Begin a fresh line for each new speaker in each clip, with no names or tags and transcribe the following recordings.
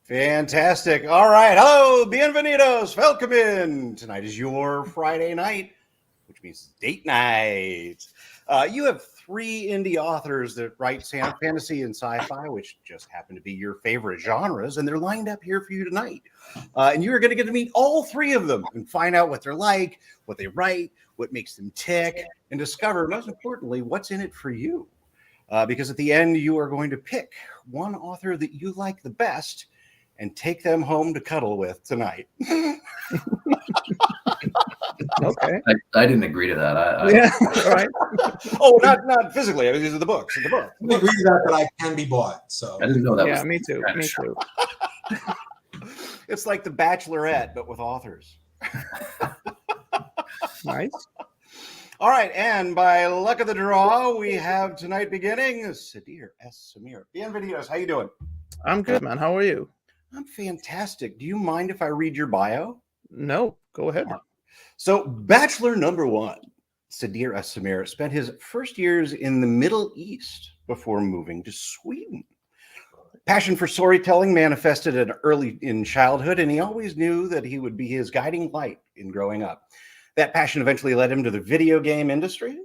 Fantastic. All right. Hello, bienvenidos. Welcome in. Tonight is your Friday night, which means date night. You have three indie authors that write fantasy and sci-fi, which just happen to be your favorite genres, and they're lined up here for you tonight. And you are going to get to meet all three of them and find out what they're like, what they write, what makes them tick, and discover, most importantly, what's in it for you. Because at the end, you are going to pick one author that you like the best and take them home to cuddle with tonight.
Okay.
I didn't agree to that.
Yeah, right.
Oh, not physically. I mean, these are the books. The book.
I agree that I can be bought. So
I didn't know that.
Yeah, me too. Me too.
It's like The Bachelorette, but with authors.
Nice.
All right, and by luck of the draw, we have tonight beginning Sadir S. Samir. Bienvenidos. How you doing?
I'm good, man. How are you?
I'm fantastic. Do you mind if I read your bio?
No, go ahead.
So, bachelor number one, Sadir S. Samir, spent his first years in the Middle East before moving to Sweden. Passion for storytelling manifested early in childhood, and he always knew that he would be his guiding light in growing up. That passion eventually led him to the video game industry,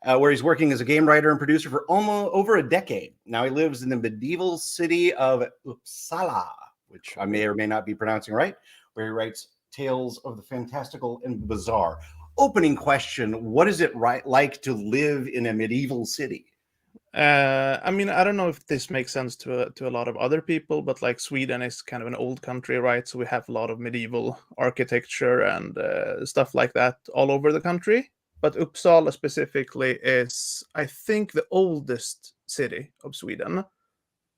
where he's working as a game writer and producer for almost over a decade. Now he lives in the medieval city of Uppsala, which I may or may not be pronouncing right, where he writes tales of the fantastical and bizarre. Opening question: what is it like to live in a medieval city?
I mean, I don't know if this makes sense to a lot of other people, but like Sweden is kind of an old country, right? So we have a lot of medieval architecture and stuff like that all over the country. But Uppsala specifically is, I think, the oldest city of Sweden.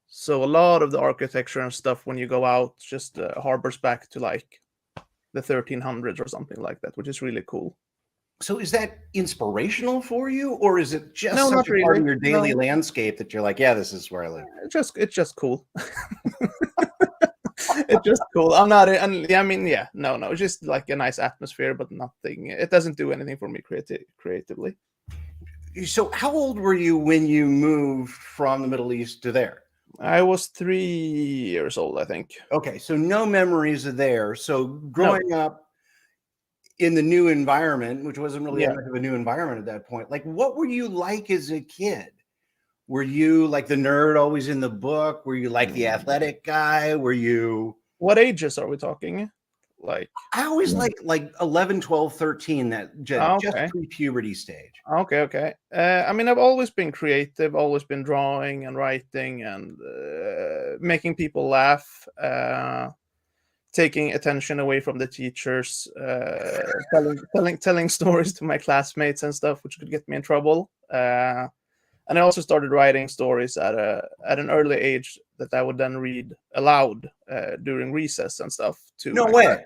So a lot of the architecture and stuff, when you go out, just harbors back to like the 1300s or something like that, which is really cool.
So is that inspirational for you, or is it just
No,
such
not
a part
really.
of your daily
No.
landscape that you're like, yeah, this is where I live?
It's just cool. It's just cool. I'm not, and I mean, yeah, no, it's just like a nice atmosphere, but nothing. It doesn't do anything for me creatively.
So how old were you when you moved from the Middle East to there?
I was 3 years old, I think.
Okay, so no memories of there. So growing up in the new environment, which wasn't really that much of a new environment at that point, like what were you like as a kid? Were you like the nerd always in the book? Were you like the athletic guy? Were you...
What ages are we talking? Like,
I always like 11, 12, 13, that just pre-puberty stage.
Okay. I mean, I've always been creative, always been drawing and writing and making people laugh, taking attention away from the teachers, telling stories to my classmates and stuff, which could get me in trouble. And I also started writing stories at an early age that I would then read aloud during recess and stuff too.
No way.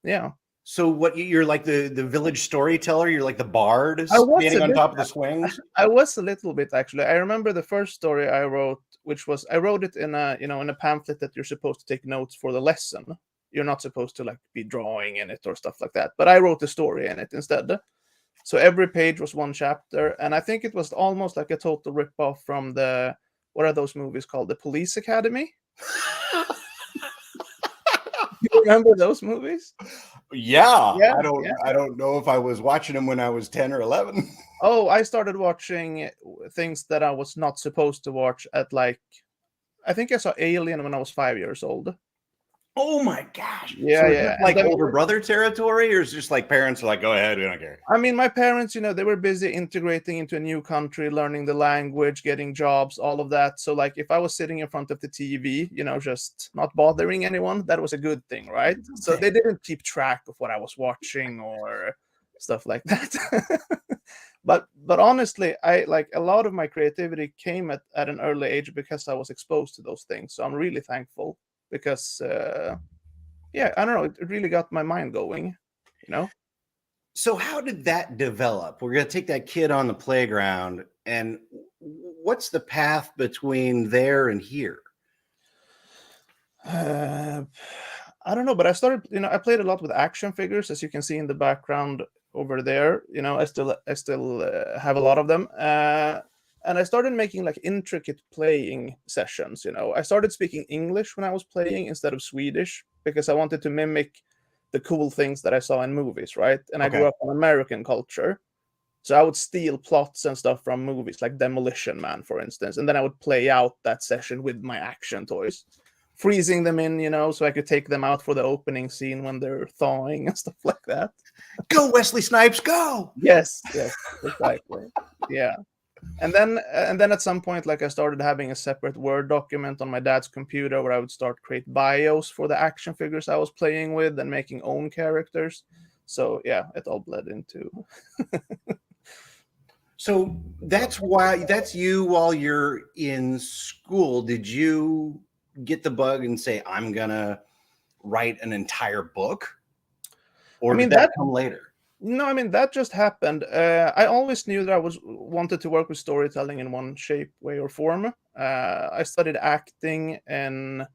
Yeah.
So what, you're like the village storyteller? You're like the bard standing on top of the swings?
I was a little bit, actually. I remember the first story I wrote, which was, I wrote it in a pamphlet that you're supposed to take notes for the lesson. You're not supposed to like be drawing in it or stuff like that. But I wrote the story in it instead. So every page was one chapter, and I think it was almost like a total ripoff from what are those movies called? The Police Academy? You remember those movies?
Yeah. I don't know if I was watching them when I was 10 or 11.
Oh, I started watching things that I was not supposed to watch at like, I think I saw Alien when I was 5 years old.
Oh my gosh.
Yeah,
so
yeah.
Like older brother territory, or is it just like parents are like, go ahead, we don't care?
I mean, my parents, they were busy integrating into a new country, learning the language, getting jobs, all of that. So like if I was sitting in front of the TV, just not bothering anyone, that was a good thing, right? Okay. So they didn't keep track of what I was watching or stuff like that. But honestly, I like a lot of my creativity came at an early age because I was exposed to those things. So I'm really thankful. Because, I don't know, it really got my mind going,
So how did that develop? We're going to take that kid on the playground, and what's the path between there and here?
I don't know, but I started, I played a lot with action figures, as you can see in the background over there. I still have a lot of them. and I started making like intricate playing sessions. I started speaking English when I was playing instead of Swedish because I wanted to mimic the cool things that I saw in movies, right? And I grew up in American culture. So I would steal plots and stuff from movies like Demolition Man, for instance, and then I would play out that session with my action toys, freezing them in, so I could take them out for the opening scene when they're thawing and stuff like that.
Go, Wesley Snipes, go!
Yes, exactly. Yeah. And then at some point, like I started having a separate Word document on my dad's computer where I would start create bios for the action figures I was playing with and making own characters. So yeah, it all bled into.
So that's you while you're in school. Did you get the bug and say, I'm gonna write an entire book? Or did that come later?
No, that just happened. I always knew that I wanted to work with storytelling in one shape, way, or form. I studied acting in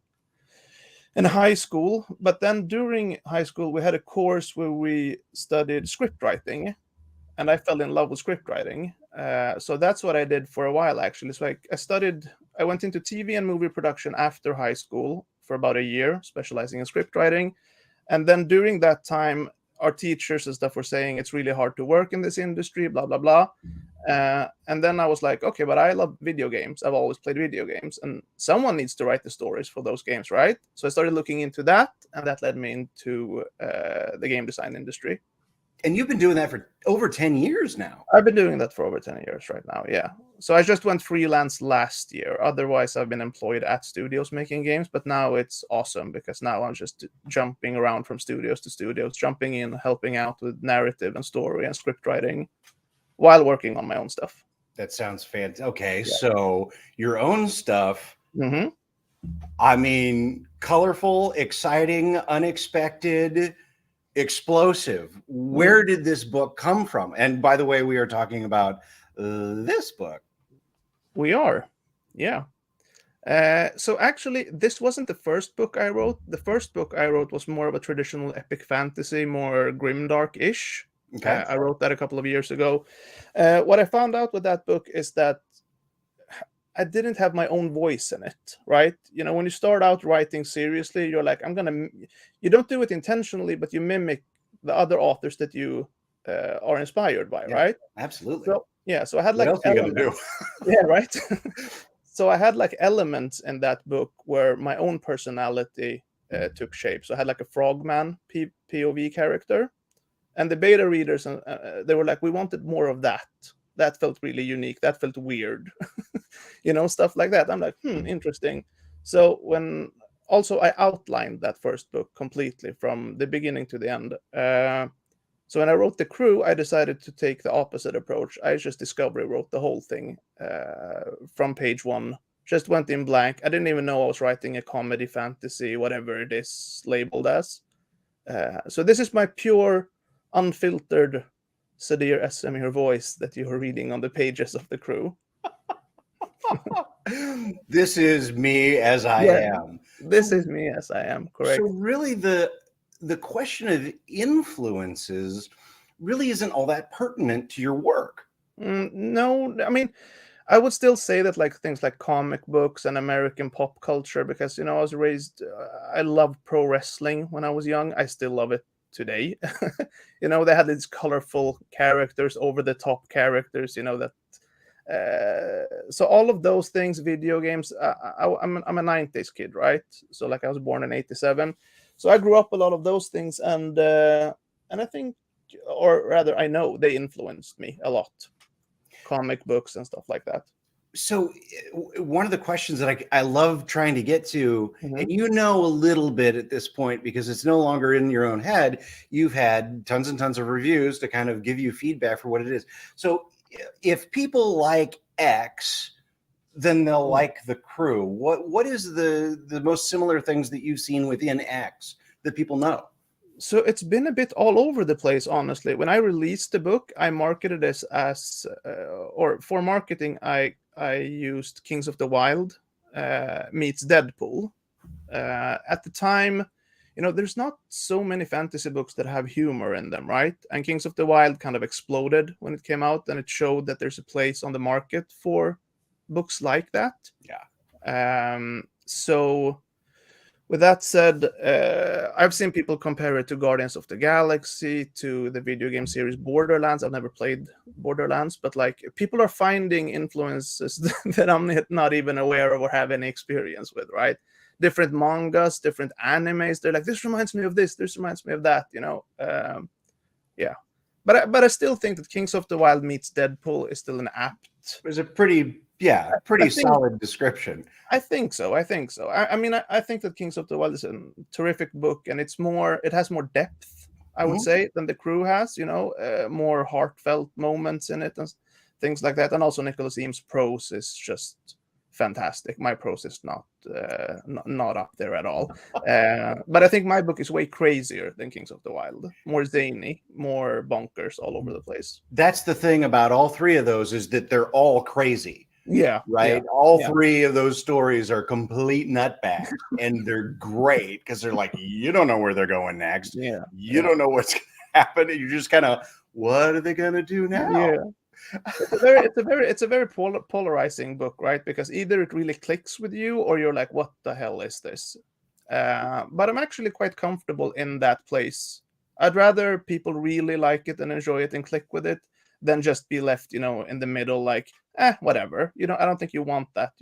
high school, but then during high school we had a course where we studied script writing, and I fell in love with script writing. So that's what I did for a while, actually. So I went into TV and movie production after high school for about a year, specializing in script writing. And then during that time, our teachers and stuff were saying it's really hard to work in this industry, blah, blah, blah. And then I was like, okay, but I love video games. I've always played video games, and someone needs to write the stories for those games, right? So I started looking into that, and that led me into the game design industry.
And you've been doing that for over 10 years now.
I've been doing that for over 10 years right now, yeah. So I just went freelance last year. Otherwise, I've been employed at studios making games, but now it's awesome because now I'm just jumping around from studios to studios, jumping in, helping out with narrative and story and script writing while working on my own stuff.
That sounds fantastic. Okay, yeah. So your own stuff,
mm-hmm.
Colorful, exciting, unexpected, explosive. Where did this book come from? And by the way, we are talking about this book.
We are, yeah. So actually, this wasn't the first book I wrote. The first book I wrote was more of a traditional epic fantasy, more grimdark-ish.
Okay.
I wrote that a couple of years ago. What I found out with that book is that I didn't have my own voice in it, right? When you start out writing seriously, you're like, you don't do it intentionally, but you mimic the other authors that you are inspired by, right?
Absolutely.
So I had like,
what else are you gonna do?
Yeah, right. So I had like elements in that book where my own personality took shape. So I had like a frogman POV character, and the beta readers, they were like, we wanted more of that. That felt really unique. That felt weird, stuff like that. I'm like, interesting. So I outlined that first book completely from the beginning to the end. So when I wrote the crew, I decided to take the opposite approach. I just discovery wrote the whole thing from page one. Just went in blank. I didn't even know I was writing a comedy, fantasy, whatever it is labeled as. So this is my pure, unfiltered Sadir S voice that you are reading on the pages of the crew.
This is me as I am.
This is me as I am, correct.
So really the question of influences really isn't all that pertinent to your work.
No, I would still say that like things like comic books and American pop culture, because, I was raised, I loved pro wrestling when I was young. I still love it today. They had these colorful characters, over the top characters, that so all of those things, video games, I'm a 90s kid, right? So like I was born in 87, so I grew up a lot of those things, and I think, or rather I know they influenced me a lot, comic books and stuff like that.
So one of the questions that I love trying to get to, and a little bit at this point because it's no longer in your own head, you've had tons and tons of reviews to kind of give you feedback for what it is. So if people like X, then they'll like the crew. What is the most similar things that you've seen within X that people know?
So it's been a bit all over the place, honestly. When I released the book, I marketed this as, or for marketing, I used Kings of the Wild meets Deadpool. At the time, there's not so many fantasy books that have humor in them, right? And Kings of the Wild kind of exploded when it came out, and it showed that there's a place on the market for books like that. So with that said, I've seen people compare it to Guardians of the Galaxy, to the video game series Borderlands. I've never played Borderlands, but like people are finding influences that I'm not even aware of or have any experience with, right? Different mangas, different animes. They're like, this reminds me of this, this reminds me of that, yeah. But I still think that Kings of the Wild meets Deadpool is still an apt.
It's a pretty solid description.
I think so. I mean, I think that Kings of the Wild is a terrific book, and it has more depth, I would say, than The Crew has. More heartfelt moments in it and things like that. And also Nicholas Eames' prose is just fantastic. My prose is not up there at all. But I think my book is way crazier than Kings of the Wild. More zany, more bonkers all over the place.
That's the thing about all three of those, is that they're all crazy.
Yeah.
Right. Yeah. All three of those stories are complete nutbags, and they're great because they're like, you don't know where they're going next.
Yeah.
You don't know what's going to happen. And you're just kind of, what are they going to do now?
Yeah. It's a very polarizing book, right? Because either it really clicks with you, or you're like, what the hell is this? But I'm actually quite comfortable in that place. I'd rather people really like it and enjoy it and click with it than just be left, in the middle, like, whatever. I don't think you want that,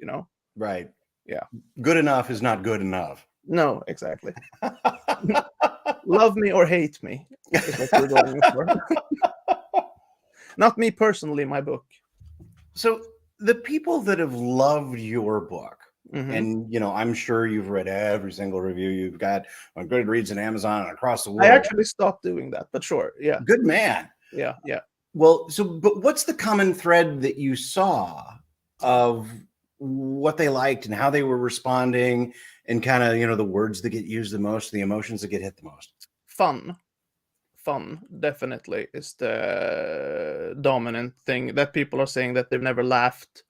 Right.
Yeah.
Good enough is not good enough.
No, exactly. Love me or hate me is what we're going for. Not me personally, my book.
So the people that have loved your book, and I'm sure you've read every single review you've got on Goodreads and Amazon and across the world.
I actually stopped doing that, but sure, yeah.
Good man.
Yeah.
Well, but what's the common thread that you saw of what they liked and how they were responding, and kind of the words that get used the most, the emotions that get hit the most?
Fun definitely is the dominant thing, that people are saying that they've never laughed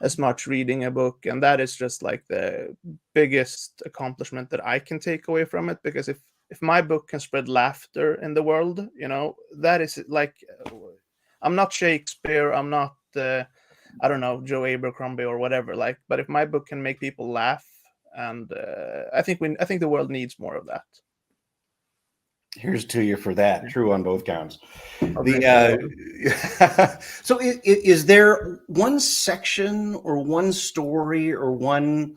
as much reading a book, and that is just like the biggest accomplishment that I can take away from it. Because if my book can spread laughter in the world, that is like, I'm not Shakespeare, I'm not I don't know, Joe Abercrombie or whatever, like, but if my book can make people laugh, and I think the world needs more of that.
Here's to you for that. True on both counts.
Okay.
So is there one section or one story or one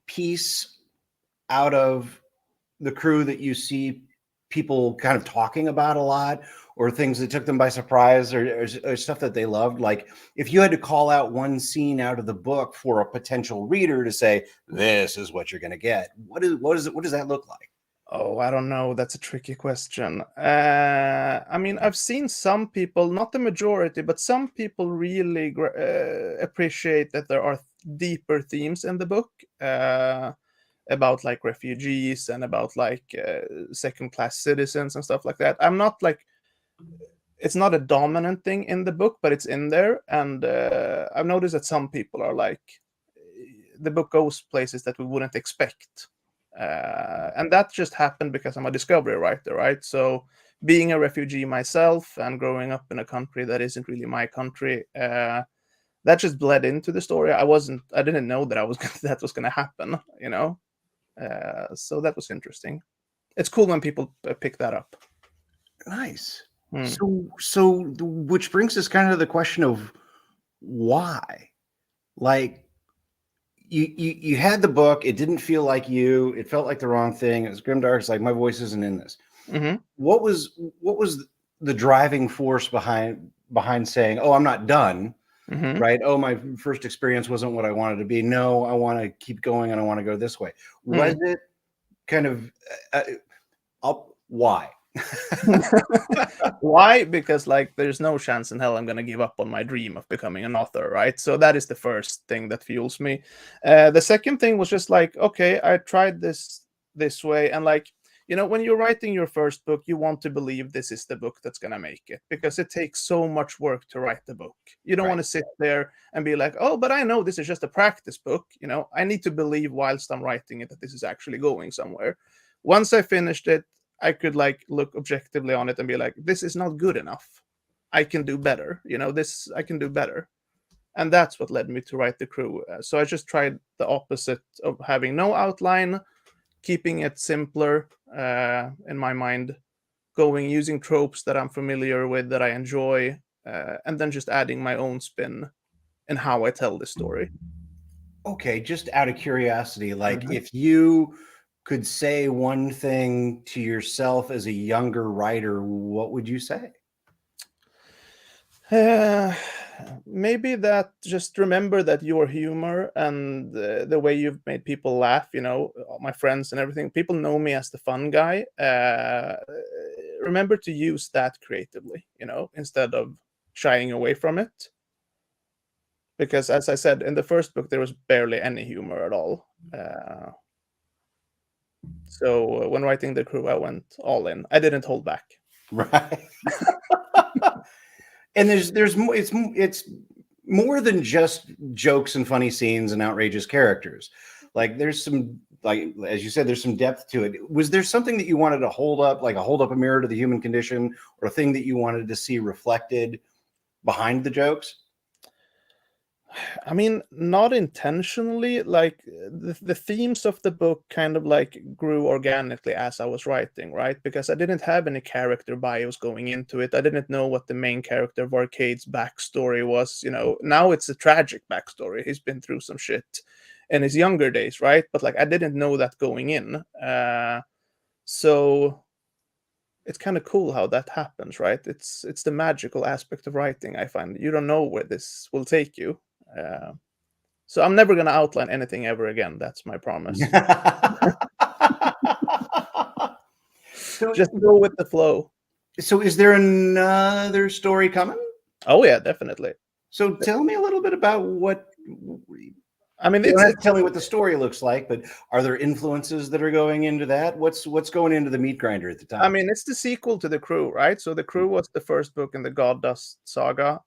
piece out of The Crew that you see people kind of talking about a lot, or things that took them by surprise, or stuff that they loved? Like, if you had to call out one scene out of the book for a potential reader to say, this is what you're going to get, what does that look like?
Oh, I don't know. That's a tricky question. I mean, I've seen some people, not the majority, but some people really appreciate that there are deeper themes in the book about like refugees and about like second-class citizens and stuff like that. I'm not like, it's not a dominant thing in the book, but it's in there. And I've noticed that some people are like, the book goes places that we wouldn't expect. And that just happened because I'm a discovery writer, right? So being a refugee myself and growing up in a country that isn't really my country, that just bled into the story. I didn't know that that was going to happen, so that was interesting. It's cool when people pick that up.
Nice. So which brings us kind of to the question of why. Like, you had the book, it didn't feel like you, it felt like the wrong thing. It was grimdark. It's like, my voice isn't in this. What was the driving force behind saying, oh, I'm not done, right? Oh, my first experience wasn't what I wanted to be. No, I want to keep going, and I want to go this way. Was it kind of why?
Why? Because like, there's no chance in hell I'm gonna give up on my dream of becoming an author, right? So that is the first thing that fuels me. The second thing was just like, okay, I tried this way, and like, when you're writing your first book, you want to believe this is the book that's gonna make it, because it takes so much work to write the book. You don't want to sit there and be like, oh, but I know this is just a practice book. I need to believe whilst I'm writing it that this is actually going somewhere. once I finished it, I could like look objectively on it and be like, this is not good enough. I can do better. This I can do better. And that's what led me to write The Crew. So I just tried the opposite of having no outline, keeping it simpler in my mind, using tropes that I'm familiar with, that I enjoy, and then just adding my own spin in how I tell the story.
Okay, just out of curiosity, like
Mhm.
if you could say one thing to yourself as a younger writer, what would you say?
Uh, Maybe that just remember that your humor and the way you've made people laugh, my friends and everything, people know me as the fun guy. Remember to use that creatively, instead of shying away from it. Because as I said, in the first book, there was barely any humor at all. So when writing The Crew, I went all in. I didn't hold back.
Right. And there's more, it's more than just jokes and funny scenes and outrageous characters. Like there's some, like as you said, there's some depth to it. Was there something that you wanted to hold up, like hold up a mirror to the human condition, or a thing that you wanted to see reflected behind the jokes?
I mean, not intentionally. Like the themes of the book kind of like grew organically as I was writing, right? Because I didn't have any character bios going into it. I didn't know what the main character of Arcade's backstory was. Now it's a tragic backstory. He's been through some shit in his younger days, right? But like I didn't know that going in. So it's kind of cool how that happens, right? It's the magical aspect of writing. I find you don't know where this will take you. Uh, so I'm never going to outline anything ever again. That's my promise.
So,
Just go with the flow.
so is there another story coming?
Oh yeah, definitely.
So tell me a little bit about what.
I mean,
You don't
it's
have to tell me what the story looks like, but are there influences that are going into that? What's going into the meat grinder at the time?
I mean, it's the sequel to The Crew, right? So The Crew was the first book in the God Dust saga.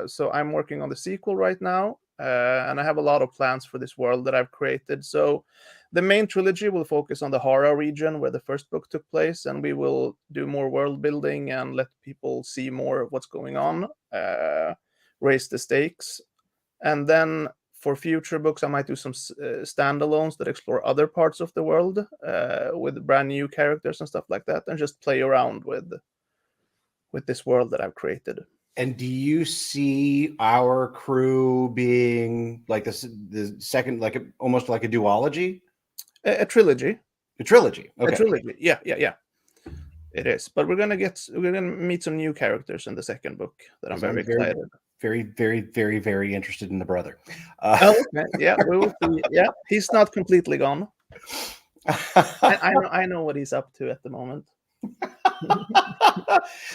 So I'm working on the sequel right now, and I have a lot of plans for this world that I've created. So the main trilogy will focus on the Hara region where the first book took place, and we will do more world building and let people see more of what's going on, raise the stakes. And then for future books, I might do some standalones that explore other parts of the world with brand new characters and stuff like that, and just play around with this world that I've created.
And do you see our crew being like the second, like almost like a duology?
A trilogy.
A trilogy. Okay.
A trilogy. Yeah. It is. But we're gonna meet some new characters in the second book that I'm very excited.
Very, very, very, very interested in the brother.
Oh, okay. Yeah, we will see. Yeah, he's not completely gone. I know what he's up to at the moment.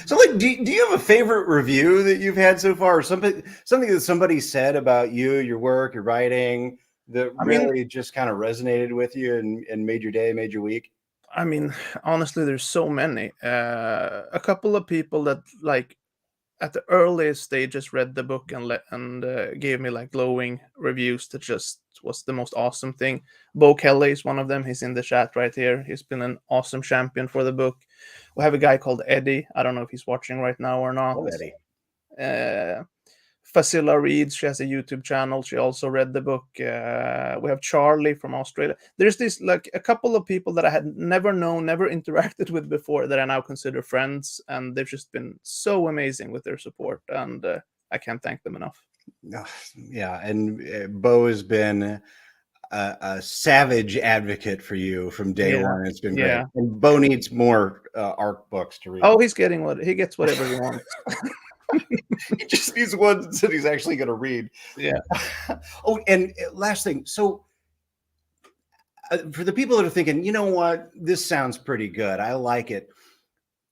So, like, do you have a favorite review that you've had so far, or something that somebody said about you, your work, your writing, that really just kind of resonated with you and made your day, made your week?
I mean, honestly, there's so many. A couple of people that like at the earliest stages read the book and gave me like glowing reviews that just was the most awesome thing. Bo Kelly is one of them. He's in the chat right here. He's been an awesome champion for the book. We have a guy called Eddie. I don't know if he's watching right now or not.
Oh, Eddie.
Fasila reads. She has a YouTube channel. She also read the book. We have Charlie from Australia. There's this like a couple of people that I had never known, never interacted with before that I now consider friends, and they've just been so amazing with their support, and I can't thank them enough.
Yeah, and Bo has been a savage advocate for you from day one. It's been great. And Bo needs more ARC books to read.
Oh, he gets whatever he wants.
He just needs one that he's actually going to read.
Yeah.
Oh, and last thing. So for the people that are thinking, you know what, this sounds pretty good, I like it.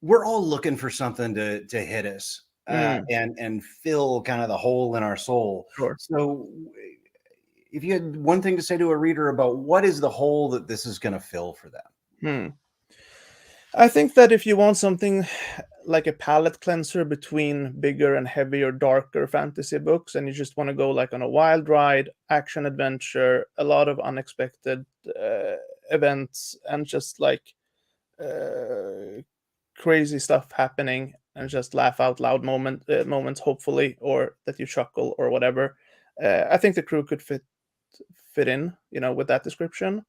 We're all looking for something to hit us and fill kind of the hole in our soul.
Sure.
So if you had one thing to say to a reader about what is the hole that this is going to fill for them?
I think that if you want something like a palate cleanser between bigger and heavier, darker fantasy books, and you just want to go like on a wild ride, action adventure, a lot of unexpected events and just like crazy stuff happening, and just laugh out loud moments, hopefully, or that you chuckle or whatever. I think the crew could fit in, with that description.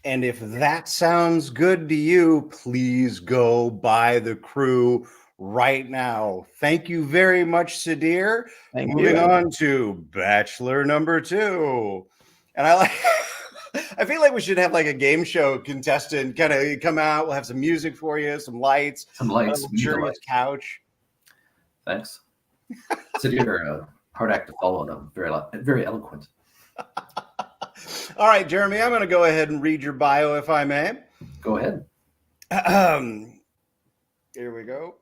And if that sounds good to you, please go buy the crew right now. Thank you very much, Sadir.
Thank
Moving
you.
on to Bachelor number 2. And I feel like we should have like a game show contestant kind of come out. We'll have some music for you, some lights,
Some lights.
a luxurious couch.
Thanks. Sadir, hard act to follow, and very eloquent.
All right, Jeremy, I'm going to go ahead and read your bio, if I may.
Go ahead.
Here we go.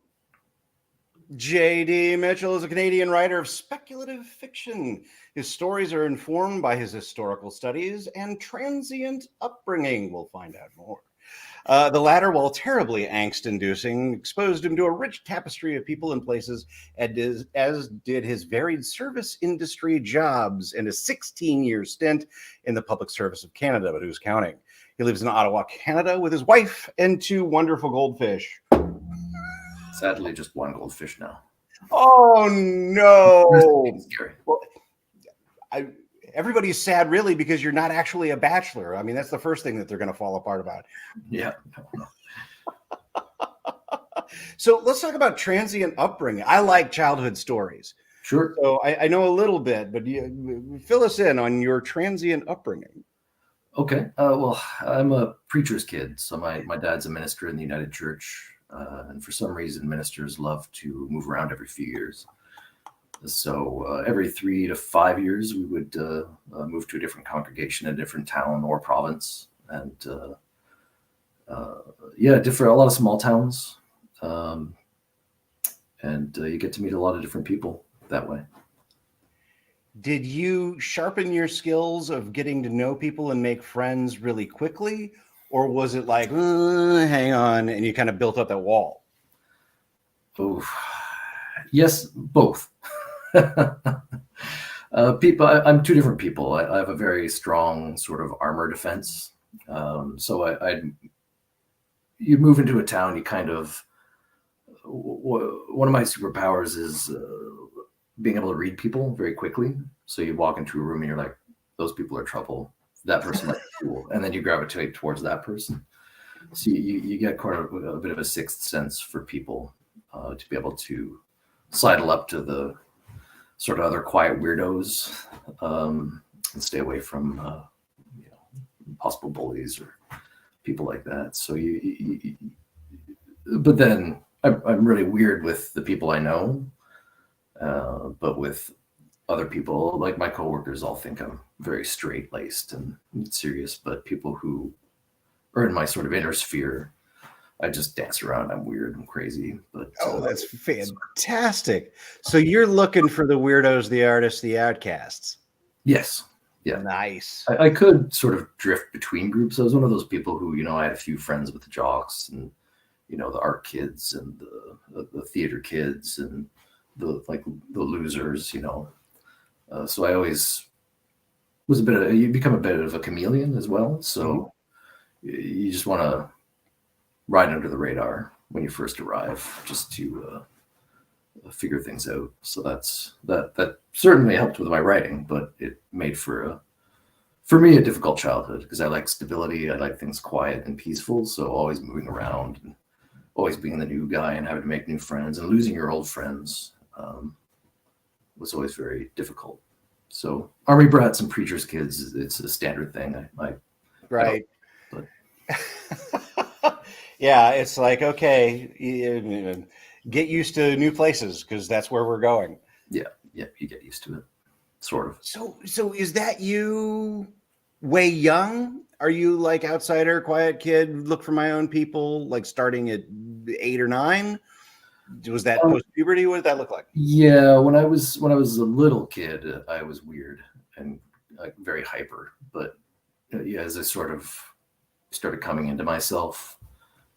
J.D. Mitchell is a Canadian writer of speculative fiction. His stories are informed by his historical studies and transient upbringing. We'll find out more. The latter, while terribly angst-inducing, exposed him to a rich tapestry of people and places, as did his varied service industry jobs and a 16-year stint in the public service of Canada, but who's counting? He lives in Ottawa, Canada, with his wife and 2 wonderful goldfish.
Sadly, just 1 goldfish now.
Oh, no.
Scary.
Well, everybody's sad, really, because you're not actually a bachelor. I mean, that's the first thing that they're going to fall apart about.
Yeah.
So let's talk about transient upbringing. I like childhood stories.
Sure.
So I know a little bit, but fill us in on your transient upbringing.
Okay. Well, I'm a preacher's kid. So my dad's a minister in the United Church. And for some reason, ministers love to move around every few years. So every 3 to 5 years, we would move to a different congregation, a different town or province. And a lot of small towns. And you get to meet a lot of different people that way.
Did you sharpen your skills of getting to know people and make friends really quickly? Or was it like, hang on, and you kind of built up that wall?
Oh, yes, both. I'm 2 different people. I have a very strong sort of armor defense. So you move into a town, you kind of, one of my superpowers is being able to read people very quickly. So you walk into a room and you're like, those people are trouble. That person might be cool. And then you gravitate towards that person. So you get quite a bit of a sixth sense for people to be able to sidle up to the sort of other quiet weirdos and stay away from possible bullies or people like that. So but then I'm really weird with the people I know, but with other people, like my coworkers, all think I'm very straight-laced and serious, but people who are in my sort of inner sphere, I just dance around. I'm weird and crazy. But
that's fantastic. So you're looking for the weirdos, the artists, the outcasts.
Yes. Yeah.
Nice.
I could sort of drift between groups. I was one of those people who, I had a few friends with the jocks and, the art kids and the theater kids and the losers, so I always was you become a bit of a chameleon as well. So you just want to ride under the radar when you first arrive, just to figure things out. So that certainly helped with my writing, but it made for me a difficult childhood because I like stability. I like things quiet and peaceful. So always moving around and always being the new guy and having to make new friends and losing your old friends was always very difficult. So army brats and preacher's kids, it's a standard thing.
Right. Yeah, it's like, okay, get used to new places because that's where we're going.
Yeah, you get used to it, sort of.
So is that you way young? Are you like outsider, quiet kid, look for my own people, like starting at 8 or 9? Was that post-puberty? What did that look like?
Yeah, when I was a little kid, I was weird and very hyper. But as I sort of started coming into myself,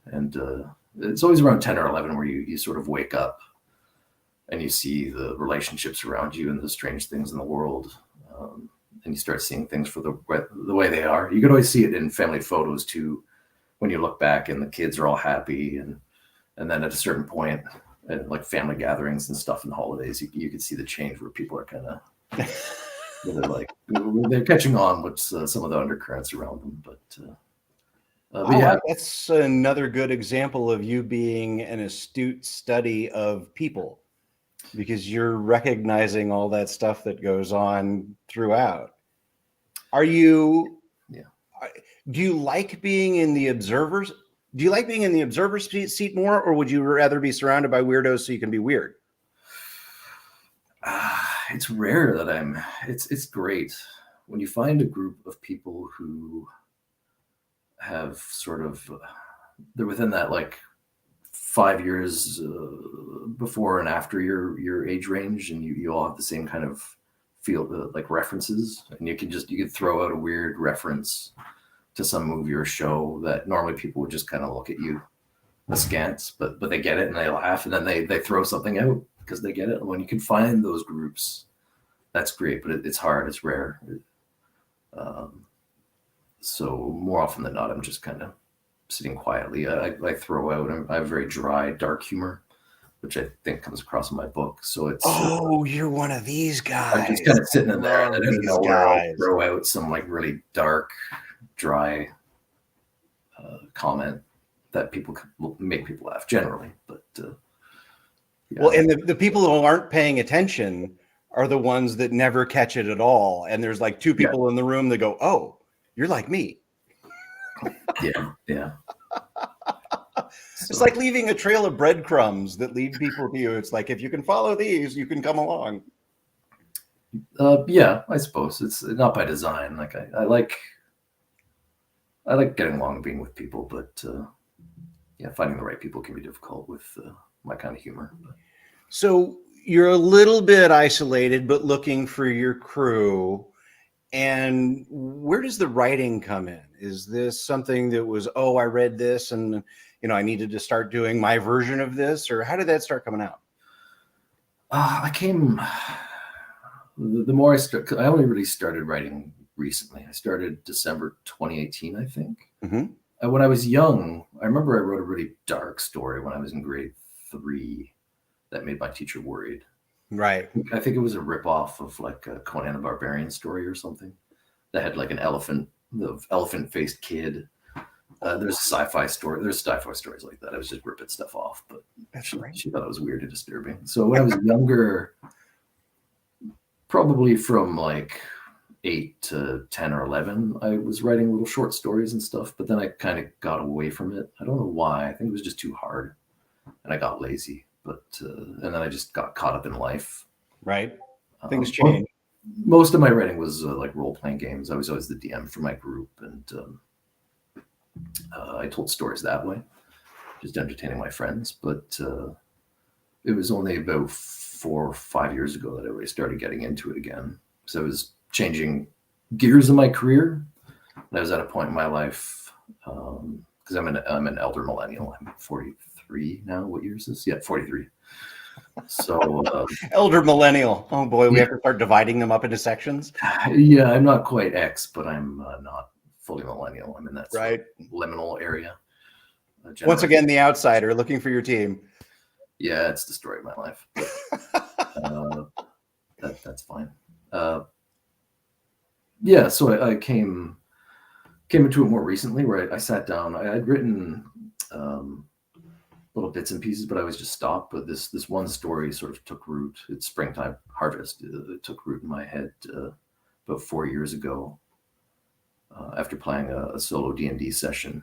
and it's always around 10 or 11 where you sort of wake up and you see the relationships around you and the strange things in the world. and you start seeing things for the way they are. You could always see it in family photos too, when you look back and the kids are all happy, and then at a certain point, at like family gatherings and stuff and holidays, you could see the change where people are kind of they're catching on with some of the undercurrents around them. But yeah,
that's another good example of you being an astute study of people, because you're recognizing all that stuff that goes on throughout. Are you?
Yeah.
Do you like being in the observers? Do you like being in the observer seat more, or would you rather be surrounded by weirdos so you can be weird?
It's rare that it's great when you find a group of people who have sort of, they're within that like 5 years before and after your age range, and you all have the same kind of feel, like references, and you could throw out a weird reference to some movie or show that normally people would just kind of look at you askance, but they get it and they laugh, and then they throw something out because they get it. And when you can find those groups, that's great, but it's hard, it's rare. So more often than not, I'm just kind of sitting quietly. I throw out, I have very dry, dark humor, which I think comes across in my book. So it's
you're one of these guys.
I'm just kind of sitting in there, and then I don't know where I'll throw out some like really dark, dry comment that will make people laugh generally. But yeah.
Well, and the people who aren't paying attention are the ones that never catch it at all. And there's like two people in the room that go, "Oh, you're like me."
Yeah.
It's like leaving a trail of breadcrumbs that lead people to you. It's like, if you can follow these, you can come along.
Yeah, I suppose it's not by design. Like I like getting along and being with people, but yeah, finding the right people can be difficult with my kind of humor.
So you're a little bit isolated, but looking for your crew. And where does the writing come in? Is this something that was, I read this and, I needed to start doing my version of this? Or how did that start coming out?
The more I only really started writing recently. I started December 2018, I think. Mm-hmm. When I was young, I remember I wrote a really dark story when I was in grade 3 that made my teacher worried.
Right.
I think it was a ripoff of like a Conan the Barbarian story or something that had like an elephant-faced kid. There's a sci-fi story. There's sci-fi stories like that. I was just ripping stuff off, but she thought it was weird and disturbing. So when I was younger, probably from like 8 to 10 or 11, I was writing little short stories and stuff, but then I kind of got away from it. I don't know why. I think it was just too hard and I got lazy. But and then I just got caught up in life.
Right. Things change.
Most of my writing was like role-playing games. I was always the DM for my group, and I told stories that way, just entertaining my friends. But it was only about 4 or 5 years ago that I really started getting into it again. So I was changing gears in my career. And I was at a point in my life, because I'm an elder millennial. I'm 43 now. What year is this? Yeah, 43. So
elder millennial. Oh boy, we have to start dividing them up into sections.
Yeah, I'm not quite X, but I'm not fully millennial. I'm in that
right
liminal area.
Once again, the outsider looking for your team.
Yeah, it's the story of my life. But, that's fine. Yeah, so I came into it more recently, where I sat down. I'd written little bits and pieces, but I was just stopped. But this one story sort of took root. It's Springtime Harvest. It took root in my head about 4 years ago, after playing a solo D&D session,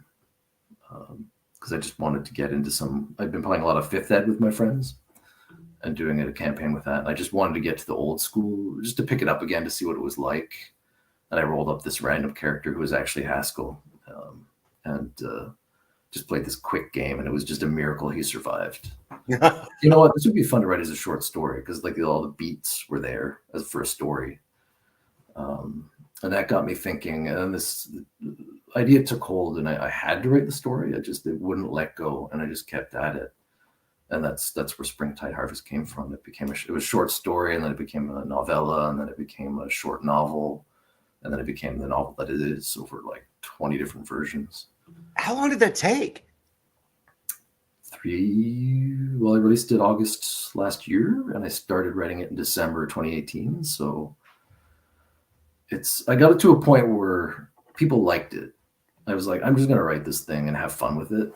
because I just wanted to get into I've been playing a lot of 5th Ed with my friends and doing a campaign with that, and I just wanted to get to the old school, just to pick it up again to see what it was like. And I rolled up this random character who was actually Haskell, and just played this quick game, and it was just a miracle he survived. You know what? This would be fun to write as a short story, because like all the beats were there as for a story. And that got me thinking, and this idea took hold, and I had to write the story. It wouldn't let go, and I just kept at it. And that's where Springtide Harvest came from. It was a short story, and then it became a novella, and then it became a short novel. and then it became the novel that it is over like 20 different versions.
How long did that take?
Well, I released it August last year, and I started writing it in December 2018. So I got it to a point where people liked it. I was like, I'm just going to write this thing and have fun with it.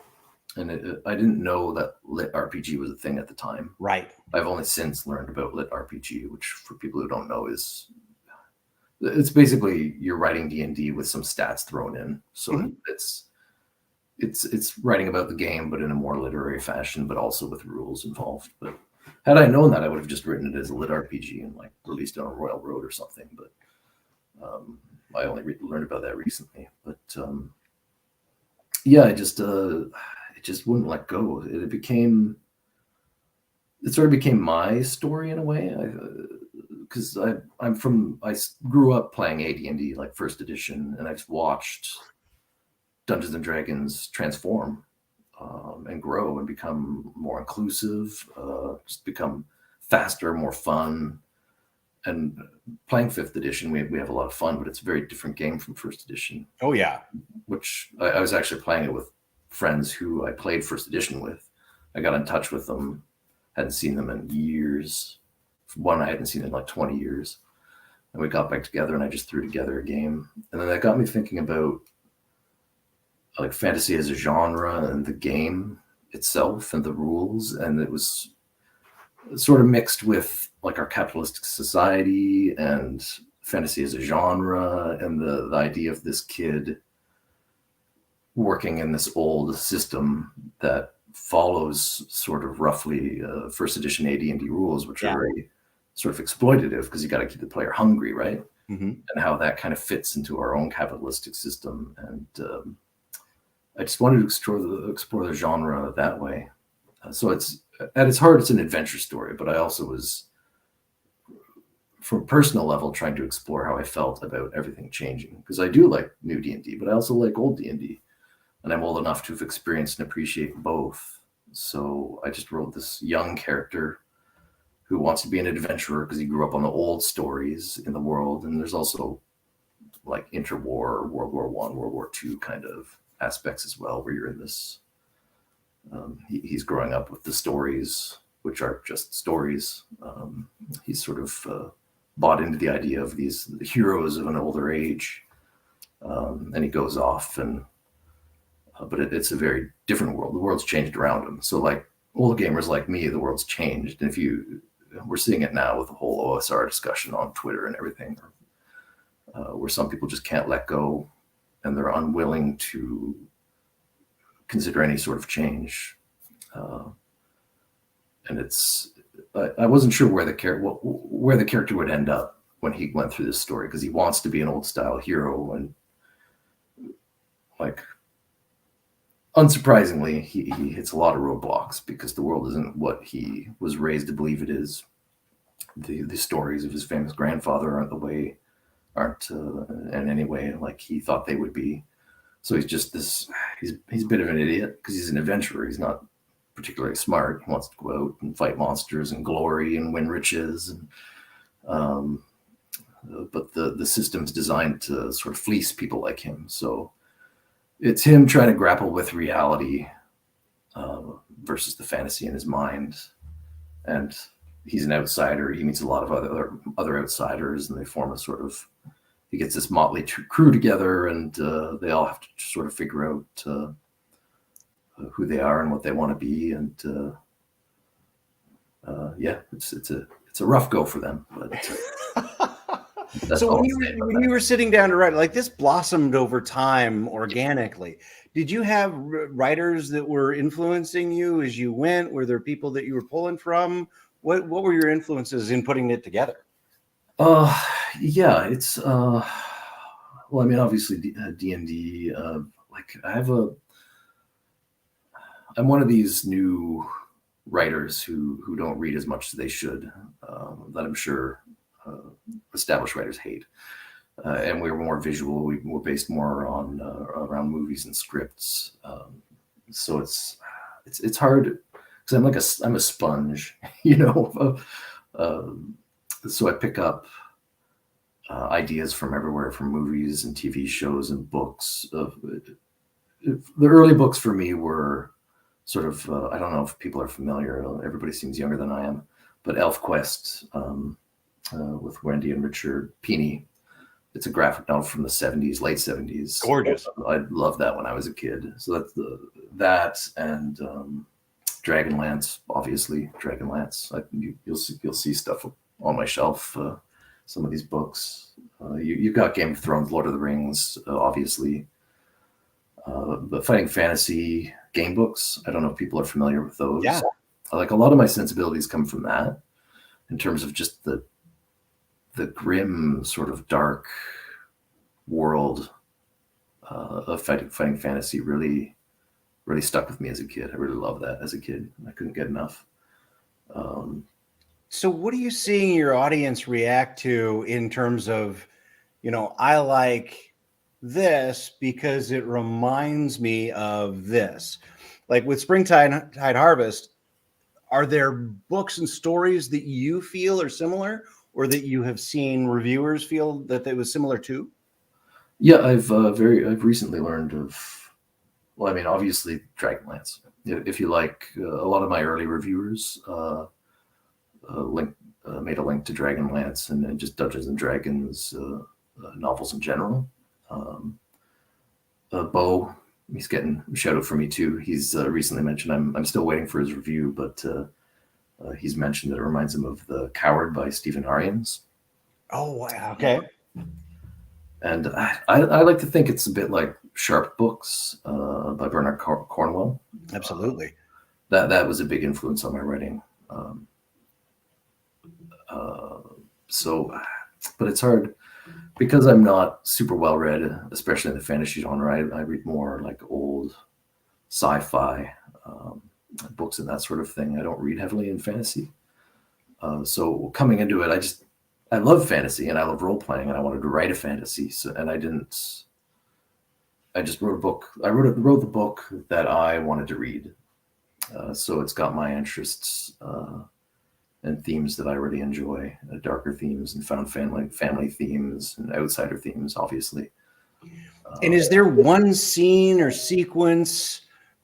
And I didn't know that lit RPG was a thing at the time.
Right.
I've only since learned about lit RPG, which for people who don't know it's basically you're writing D&D with some stats thrown in. So it's writing about the game, but in a more literary fashion, but also with rules involved. But had I known that, I would have just written it as a lit RPG and like released it on Royal Road or something. But I only learned about that recently. But yeah, it just wouldn't let go. It sort of became my story in a way. Because I grew up playing AD&D like first edition, and I've watched Dungeons and Dragons transform and grow and become more inclusive, just become faster, more fun. And playing fifth edition, we have a lot of fun, but it's a very different game from first edition.
Oh yeah.
Which I was actually playing it with friends who I played first edition with. I got in touch with them, hadn't seen them in years. One I hadn't seen in like 20 years. And we got back together, and I just threw together a game. And then that got me thinking about like fantasy as a genre and the game itself and the rules. And it was sort of mixed with like our capitalistic society and fantasy as a genre, and the idea of this kid working in this old system that follows sort of roughly first edition AD&D rules, which are very sort of exploitative because you got to keep the player hungry, right? And how that kind of fits into our own capitalistic system. And I just wanted to explore the genre that way. So it's at its heart, it's an adventure story, but I also was, from a personal level, trying to explore how I felt about everything changing, because I do like new D&D, but I also like old D&D, and I'm old enough to have experienced and appreciate both. So I just wrote this young character who wants to be an adventurer because he grew up on the old stories in the world, and there's also like interwar, World War I, World War II kind of aspects as well, where you're in this. He's growing up with the stories, which are just stories. He's sort of bought into the idea of the heroes of an older age, and he goes off, and but it's a very different world. The world's changed around him. So like old gamers like me, the world's changed. And we're seeing it now with the whole OSR discussion on Twitter and everything, where some people just can't let go, and they're unwilling to consider any sort of change. And I wasn't sure where the character would end up when he went through this story, because he wants to be an old style hero, and like unsurprisingly he hits a lot of roadblocks because the world isn't what he was raised to believe it is. The stories of his famous grandfather aren't in any way like he thought they would be. So he's just he's a bit of an idiot because he's an adventurer. He's not particularly smart. He wants to go out and fight monsters and glory and win riches. And, but the system's designed to sort of fleece people like him. So it's him trying to grapple with reality versus the fantasy in his mind. And he's an outsider. He meets a lot of other outsiders, and they form a sort of, he gets this motley crew together, and they all have to sort of figure out who they are and what they want to be. And yeah, it's a rough go for them. But
so when you were sitting down to write, like, this blossomed over time organically. Did you have writers that were influencing you as you went? Were there people that you were pulling from? What were your influences in putting it together?
Yeah, it's well, I mean, obviously D&D. Like I'm one of these new writers who don't read as much as they should. That I'm sure established writers hate. And we were more visual. We were based more on around movies and scripts. So it's hard because I'm a sponge, you know. So I pick up ideas from everywhere, from movies and TV shows and books. The early books for me were sort of, I don't know if people are familiar, everybody seems younger than I am, but ElfQuest with Wendy and Richard Pini. It's a graphic novel from the 70s, late 70s.
Gorgeous.
I loved that when I was a kid. So that's that and Dragonlance, obviously. Dragonlance. You'll see stuff on my shelf. Some of these books. You've got Game of Thrones, Lord of the Rings, obviously. The fighting fantasy game books. I don't know if people are familiar with those.
Yeah.
Like a lot of my sensibilities come from that, in terms of just the grim, sort of dark world of fighting fantasy. Really stuck with me as a kid. I really loved that as a kid. I couldn't get enough.
So what are you seeing your audience react to in terms of, I like this because it reminds me of this? Like with Springtide Harvest, are there books and stories that you feel are similar, or that you have seen reviewers feel that it was similar to?
Yeah, I've recently learned of, well, I mean, obviously Dragonlance. If you like, a lot of my early reviewers made a link to Dragonlance and just Dungeons and Dragons novels in general. Bo, he's getting a shout out for me too. He's recently mentioned, I'm still waiting for his review, but he's mentioned that it reminds him of The Coward by Stephen Arians.
Oh, wow. Okay.
And I like to think it's a bit like Sharp Books by Bernard Cornwell.
Absolutely.
That was a big influence on my writing. But it's hard because I'm not super well read, especially in the fantasy genre. I read more like old sci-fi books and that sort of thing. I don't read heavily in fantasy. So coming into it, I love fantasy and I love role playing, and I wanted to write a fantasy. I just wrote a book. I wrote the book that I wanted to read. So it's got my interests and themes that I really enjoy, darker themes and found family themes and outsider themes, obviously.
And is there one scene or sequence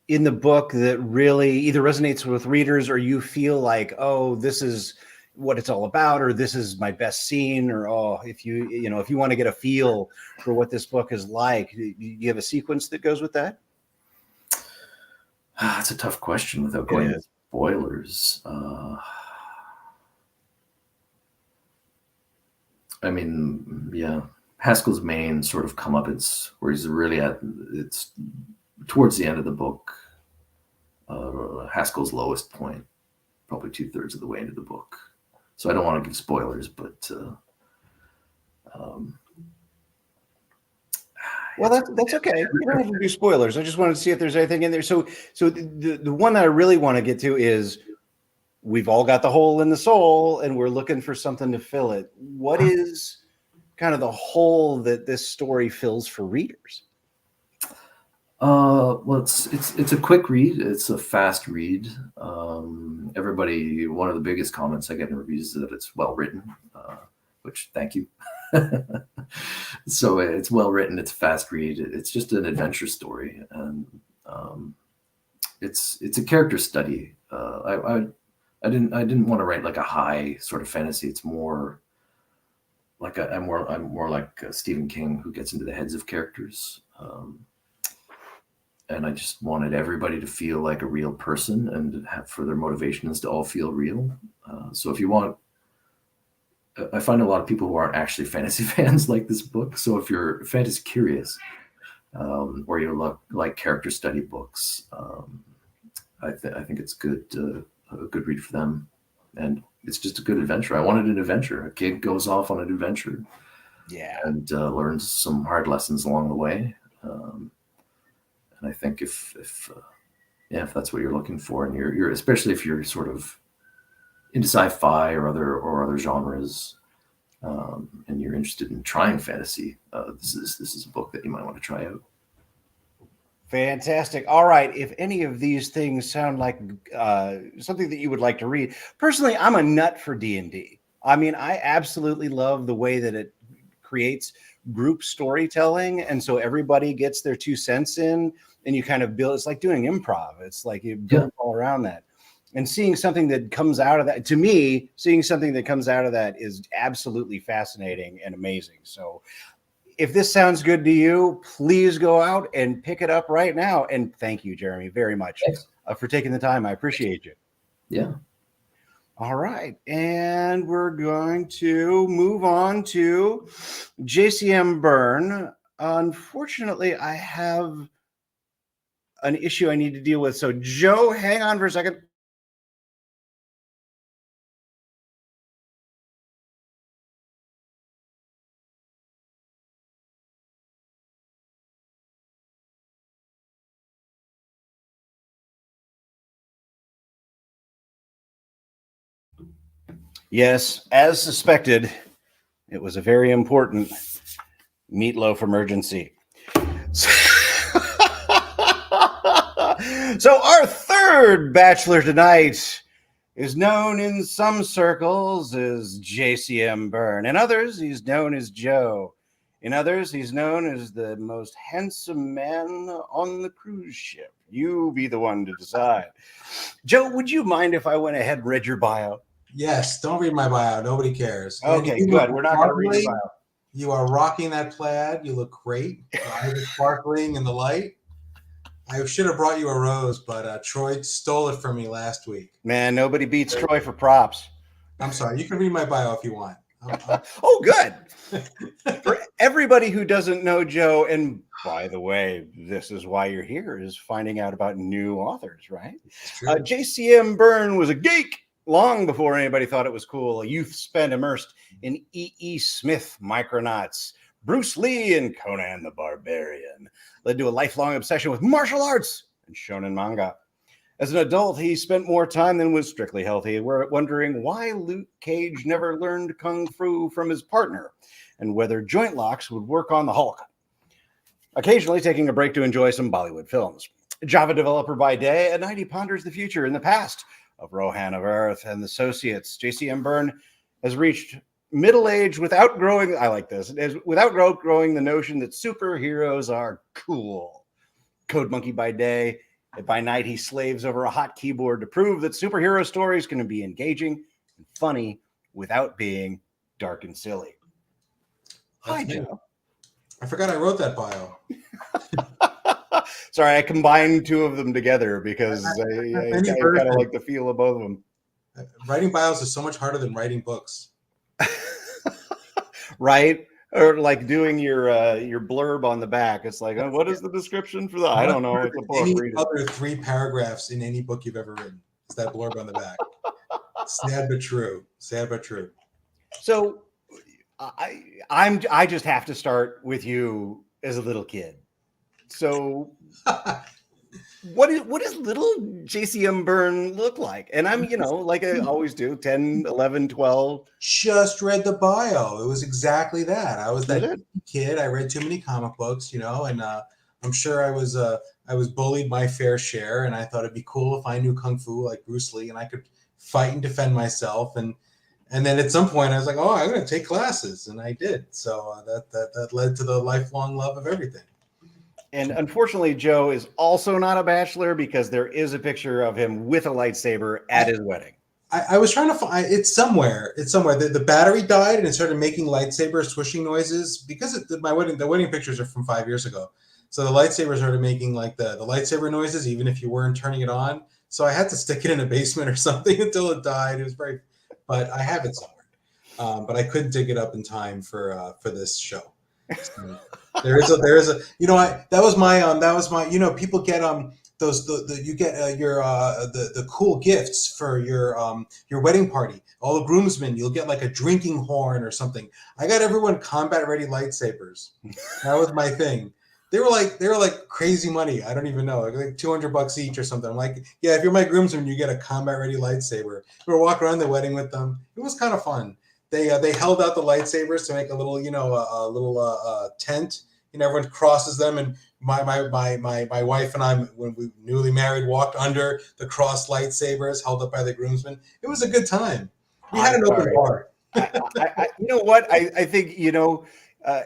in the book that really either resonates with readers, or you feel like, oh, this is what it's all about, or this is my best scene, or if you want to get a feel for what this book is like, do you have a sequence that goes with that?
That's a tough question without going into spoilers. I mean, yeah, Haskell's main sort of comeuppance, where he's really it's towards the end of the book, Haskell's lowest point, probably 2/3 of the way into the book. So I don't want to give spoilers, but
well, that's okay. You don't have to do spoilers. I just wanted to see if there's anything in there. So the one that I really want to get to is, we've all got the hole in the soul and we're looking for something to fill it. What is kind of the hole that this story fills for readers?
Well, it's a quick read. It's a fast read. One of the biggest comments I get in reviews is that it's well written, which thank you. So it's well written. It's a fast read. It's just an adventure story, and it's a character study. I didn't want to write like a high sort of fantasy. It's more like I'm more like Stephen King, who gets into the heads of characters. And I just wanted everybody to feel like a real person and for their motivations to all feel real. So if you want, I find a lot of people who aren't actually fantasy fans like this book. So if you're fantasy curious, or you like character study books, I think it's a good read for them. And it's just a good adventure. I wanted an adventure. A kid goes off on an adventure, and learns some hard lessons along the way. And I think if that's what you're looking for, and you're especially if you're sort of into sci-fi or other genres, and you're interested in trying fantasy, this is a book that you might want to try out.
Fantastic. All right. If any of these things sound like something that you would like to read, personally, I'm a nut for D&D. I mean, I absolutely love the way that it creates group storytelling. And so everybody gets their 2 cents in, and you kind of build, it's like doing improv. It's like you build all around that. And seeing something that comes out of that, to me, seeing something that comes out of that is absolutely fascinating and amazing. So if this sounds good to you, please go out and pick it up right now. And thank you, Jeremy, very much for taking the time. I appreciate you.
Yeah.
All right. And we're going to move on to JCM Berne. Unfortunately, I have an issue I need to deal with. So, Joe, hang on for a second. Yes, as suspected, it was a very important meatloaf emergency. So our third bachelor tonight is known in some circles as JCM Berne. In others, he's known as Joe. In others, he's known as the most handsome man on the cruise ship. You be the one to decide. Joe, would you mind if I went ahead and read your bio?
Yes, don't read my bio. Nobody cares.
Okay, good. We're not going to read your bio.
You are rocking that plaid. You look great. Eyes are sparkling in the light. I should have brought you a rose, but Troy stole it from me last week.
Man, nobody beats Troy for props.
I'm sorry. You can read my bio if you want.
Oh, good. For everybody who doesn't know Joe, and by the way, this is why you're here, is finding out about new authors, right? JCM Berne was a geek long before anybody thought it was cool. A youth spent immersed in E.E. Smith Micronauts, Bruce Lee, and Conan the Barbarian. Led to a lifelong obsession with martial arts and shonen manga. As an adult, he spent more time than was strictly healthy. We're wondering why Luke Cage never learned kung fu from his partner and whether joint locks would work on the Hulk. Occasionally taking a break to enjoy some Bollywood films. Java developer by day, at night he ponders the future and the past of Rohan of Earth and the Associates. JCM Berne has reached middle age without growing, I like this, without growing the notion that superheroes are cool. Code monkey by day, by night he slaves over a hot keyboard to prove that superhero stories can be engaging and funny without being dark and silly. Hi, Joe.
I forgot I wrote that bio.
Sorry, I combined 2 of them together because I kind of like the feel of both of them.
Writing bios is so much harder than writing books.
Right? Or like doing your blurb on the back. It's like, oh, what is the description for that? I don't know. It's a book.
Any other 3 paragraphs in any book you've ever written. It's that blurb on the back. Sad but true. Sad but true.
So I just have to start with you as a little kid. So what does little JCM Berne look like? And I'm, like I always do, 10, 11, 12.
Just read the bio. It was exactly that. I was that kid. I read too many comic books, and I'm sure I was bullied my fair share, and I thought it'd be cool if I knew kung fu like Bruce Lee and I could fight and defend myself. And then at some point I was like, oh, I'm going to take classes, and I did. So that led to the lifelong love of everything.
And unfortunately, Joe is also not a bachelor because there is a picture of him with a lightsaber at his wedding.
I was trying to find it's somewhere. The battery died and it started making lightsaber swishing noises because the wedding pictures are from 5 years ago. So the lightsaber started making like the lightsaber noises even if you weren't turning it on. So I had to stick it in a basement or something until it died. It was but I have it somewhere. But I couldn't dig it up in time for this show. So there is a that was my people get you get your cool gifts for your wedding party. All the groomsmen, you'll get like a drinking horn or something. I got everyone combat ready lightsabers. That was my thing. They were like crazy money. I don't even know, like $200 each or something. I'm like, yeah, if you're my groomsman, you get a combat ready lightsaber. We were walking around the wedding with them. It was kind of fun. They held out the lightsabers to make a little tent. Everyone crosses them, and my wife and I, when we newly married, walked under the crossed lightsabers held up by the groomsmen. It was a good time. We had an open heart.
You know what? I think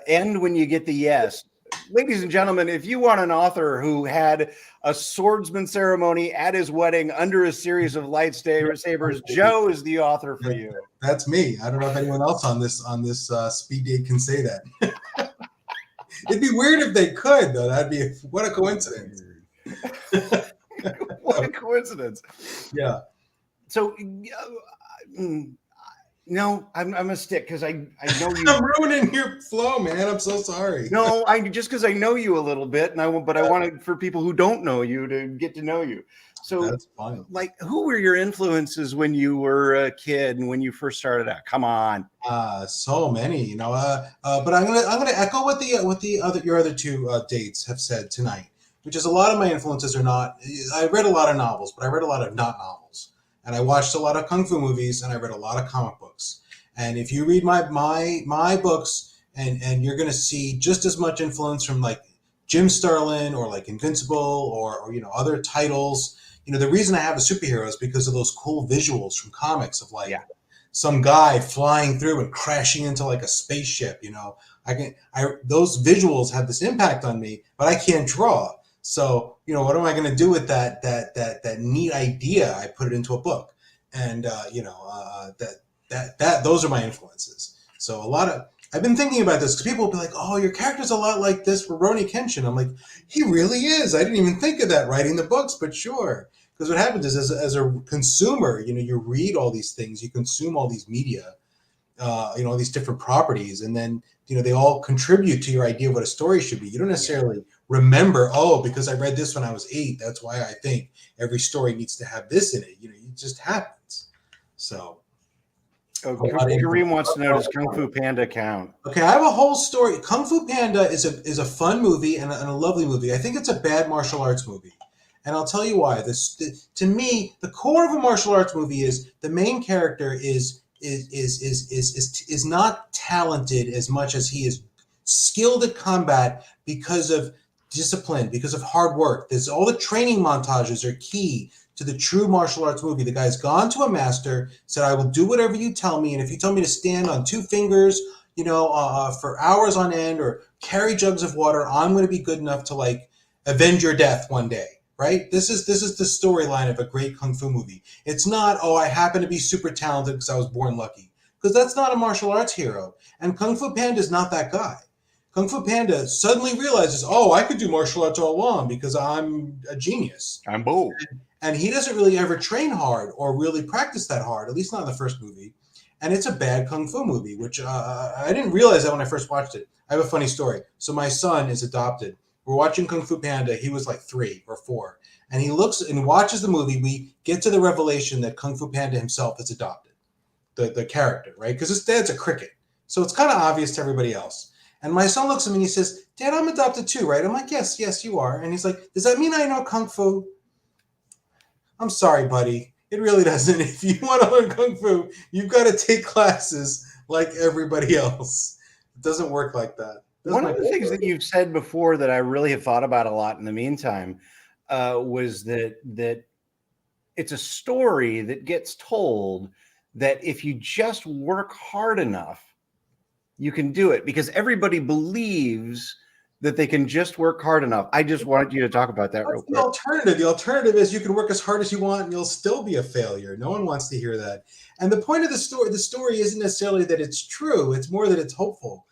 end when you get the yes. Ladies and gentlemen, if you want an author who had a swordsman ceremony at his wedding under a series of lightsabers, Joe is the author for you.
That's me. I don't know if anyone else on this speed date can say that. It'd be weird if they could, though. That'd be what a coincidence.
What a coincidence.
Yeah.
So, no, I'm a stick because I know you.
I'm ruining your flow, man. I'm so sorry.
No, just because I know you a little bit, I wanted for people who don't know you to get to know you. So
that's fine.
Like, who were your influences when you were a kid and when you first started out? Come on.
So many, but I'm gonna echo what your other two dates have said tonight, which is a lot of my influences are not. I read a lot of novels, but I read a lot of not novels. And I watched a lot of kung fu movies, and I read a lot of comic books. And if you read my books, and you're going to see just as much influence from like Jim Starlin or like Invincible or other titles. The reason I have a superhero is because of those cool visuals from comics of like some guy flying through and crashing into like a spaceship. Those visuals have this impact on me, but I can't draw. So, what am I going to do with that neat idea? I put it into a book, and those are my influences. So I've been thinking about this because people will be like, "Oh, your character's a lot like this for Rurouni Kenshin." I'm like, he really is. I didn't even think of that writing the books, but sure. Because what happens is, as a consumer, you read all these things, you consume all these media, all these different properties, and then they all contribute to your idea of what a story should be. You don't necessarily remember, because I read this when I was 8. That's why I think every story needs to have this in it. It just happens. So.
Kareem wants to know, does Kung Fu Panda count?
Okay, I have a whole story. Kung Fu Panda is a fun movie and a lovely movie. I think it's a bad martial arts movie. And I'll tell you why. To me, the core of a martial arts movie is the main character is not talented as much as he is skilled at combat because of discipline, because of hard work. All the training montages are key to the true martial arts movie. The guy's gone to a master, said, "I will do whatever you tell me, and if you tell me to stand on 2 fingers, for hours on end, or carry jugs of water, I'm going to be good enough to like avenge your death one day." Right? This is the storyline of a great kung fu movie. It's not, I happen to be super talented because I was born lucky. Because that's not a martial arts hero. And Kung Fu Panda is not that guy. Kung Fu Panda suddenly realizes, I could do martial arts all along because I'm a genius.
I'm bold.
And he doesn't really ever train hard or really practice that hard, at least not in the first movie. And it's a bad kung fu movie, which I didn't realize that when I first watched it. I have a funny story. So my son is adopted. We're watching Kung Fu Panda. He was like 3 or 4. And he looks and watches the movie. We get to the revelation that Kung Fu Panda himself is adopted, the character, right? Because his dad's a cricket. So it's kind of obvious to everybody else. And my son looks at me and he says, "Dad, I'm adopted too, right?" I'm like, yes, you are. And he's like, "Does that mean I know Kung Fu?" I'm sorry, buddy. It really doesn't. If you want to learn Kung Fu, you've got to take classes like everybody else. It doesn't work like that.
One of the things that you've said before that I really have thought about a lot in the meantime was that it's a story that gets told that if you just work hard enough, you can do it, because everybody believes that they can just work hard enough. I just wanted you to talk about that real quick.
The alternative is you can work as hard as you want and you'll still be a failure. No one wants to hear that. And the point of the story isn't necessarily that it's true. It's more that it's hopeful.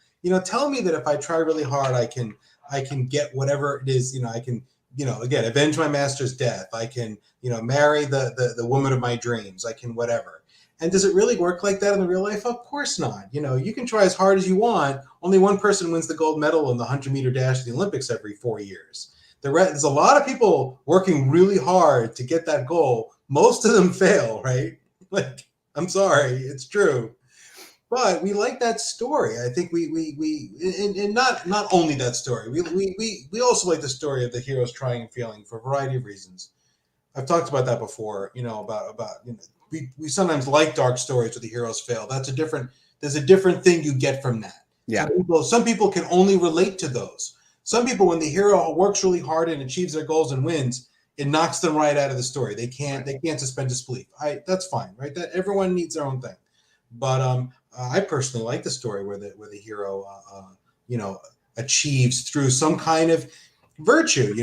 Tell me that if I try really hard, I can get whatever it is. I can, again, avenge my master's death. I can, marry the woman of my dreams. I can whatever. And does it really work like that in the real life? Of course not. You can try as hard as you want. Only one person wins the gold medal in the 100-meter dash at the Olympics every 4 years. There's a lot of people working really hard to get that goal. Most of them fail, right? Like, I'm sorry, it's true. But we like that story. I think we not only that story. We also like the story of the heroes trying and failing for a variety of reasons. I've talked about that before. We sometimes like dark stories where the heroes fail. There's a different thing you get from that.
Yeah.
Some people can only relate to those. Some people, when the hero works really hard and achieves their goals and wins, it knocks them right out of the story. They can't suspend disbelief. That's fine, right? That everyone needs their own thing. But I personally like the story where the hero achieves through some kind of virtue.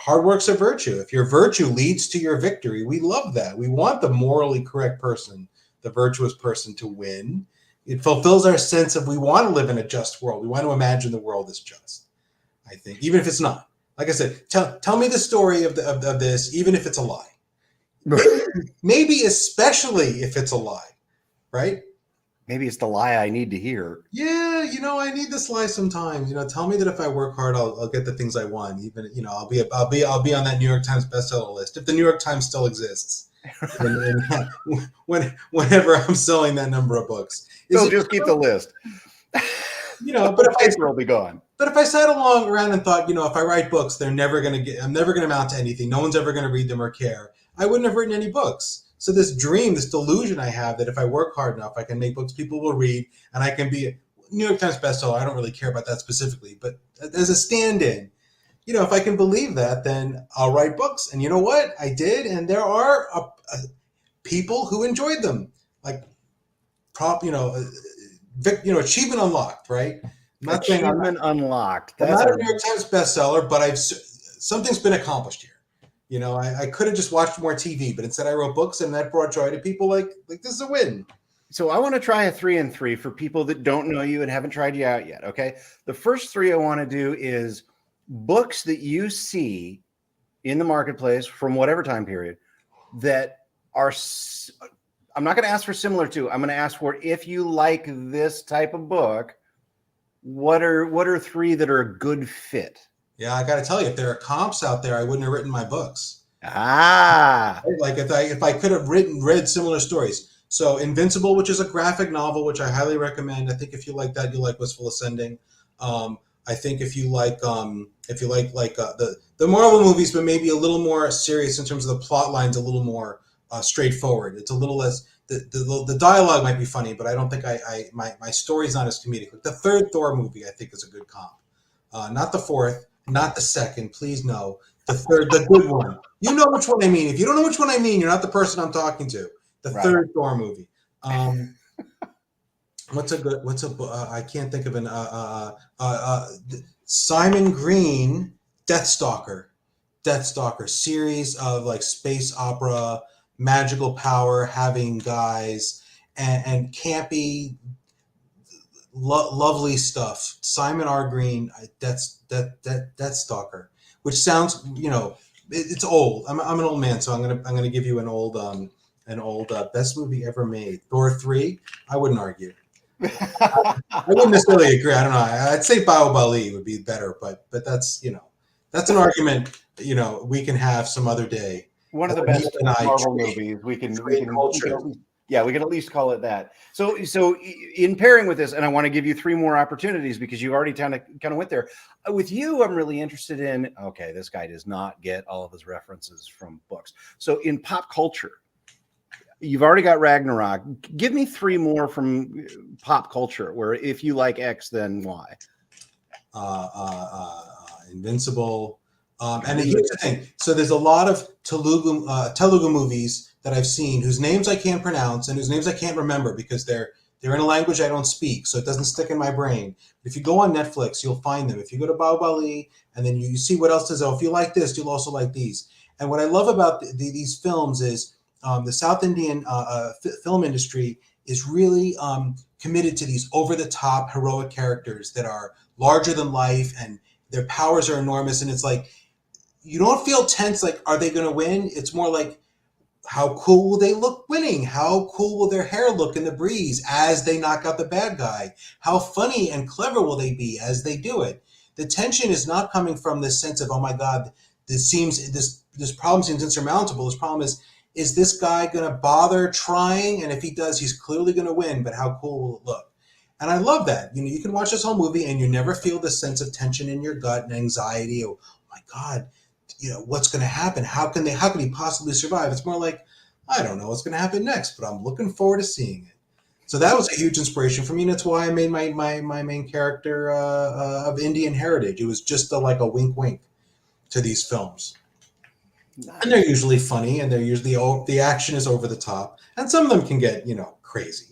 Hard work's a virtue. If your virtue leads to your victory, we love that. We want the morally correct person, the virtuous person, to win. It fulfills our sense of we want to live in a just world. We want to imagine the world is just, I think, even if it's not. Like I said, tell me the story of this, even if it's a lie. Maybe especially if it's a lie, right?
Maybe it's the lie I need to hear.
Yeah, I need this lie sometimes. Tell me that if I work hard, I'll get the things I want. Even I'll be on that New York Times bestseller list if the New York Times still exists. and whenever I'm selling that number of books,
So just keep the list.
But if
paper will be gone.
But if I sat around and thought, if I write books, I'm never going to amount to anything. No one's ever going to read them or care. I wouldn't have written any books. So this dream, this delusion I have that if I work hard enough, I can make books people will read, and I can be a New York Times bestseller. I don't really care about that specifically, but as a stand-in, if I can believe that, then I'll write books. And you know what? I did, and there are people who enjoyed them, like achievement unlocked, right?
Achievement unlocked.
I'm not a New York Times bestseller, but something's been accomplished here. I could have just watched more TV, but instead I wrote books, and that brought joy to people. Like this is a win.
So I want to try a 3 and 3 for people that don't know you and haven't tried you out yet. Okay. The first 3 I want to do is books that you see in the marketplace from whatever time period that are, I'm not going to ask for similar to, I'm going to ask for, if you like this type of book, what are 3 that are a good fit?
Yeah, I got to tell you, if there are comps out there, I wouldn't have written my books.
Like
if I could have read similar stories. So Invincible, which is a graphic novel, which I highly recommend. I think if you like that, you like Wistful Ascending. I think if you like the Marvel movies, but maybe a little more serious in terms of the plot lines, a little more straightforward. It's a little less. The dialogue might be funny, but I don't think my story's not as comedic. Like the third Thor movie, I think, is a good comp. Not the fourth. Not the second, please no. The third, the good one. You know which one I mean. If you don't know which one I mean, you're not the person I'm talking to. The third Thor movie. I can't think of an Simon Green, Deathstalker series of like space opera, magical power having guys, and campy, lovely stuff. Simon R. Green, Deathstalker, which sounds, it's old. I'm an old man, so I'm gonna give you an old best movie ever made. Thor 3. I wouldn't argue. I wouldn't necessarily agree. I don't know. I'd say Bahubali would be better, but that's that's an argument we can have some other day.
One of the best Marvel movies. We can at least call it that. So in pairing with this, and I want to give you 3 more opportunities because you already kind of went there. With you, I'm really interested in, okay, this guy does not get all of his references from books. So in pop culture, you've already got Ragnarok. Give me 3 more from pop culture where if you like X, then Y.
Invincible. And here's the thing. So there's a lot of Telugu movies that I've seen whose names I can't pronounce and whose names I can't remember because they're in a language I don't speak, so it doesn't stick in my brain. If you go on Netflix, you'll find them. If you go to Bahubali and then you see what else is, if you like this, you'll also like these. And what I love about these films is the South Indian film industry is really committed to these over-the-top heroic characters that are larger than life and their powers are enormous. And it's like, you don't feel tense, like, are they going to win? It's more like, how cool will they look winning? How cool will their hair look in the breeze as they knock out the bad guy? How funny and clever will they be as they do it? The tension is not coming from this sense of, oh my God, this problem seems insurmountable. This problem is this guy going to bother trying? And if he does, he's clearly going to win, but how cool will it look? And I love that. You can watch this whole movie and you never feel this sense of tension in your gut and anxiety. Oh my God, what's going to happen? How can he possibly survive? It's more like, I don't know what's going to happen next, but I'm looking forward to seeing it. So that was a huge inspiration for me. And that's why I made my main character of Indian heritage. It was just like a wink, wink to these films. Nice. And they're usually funny and they're usually, the action is over the top. And some of them can get, crazy.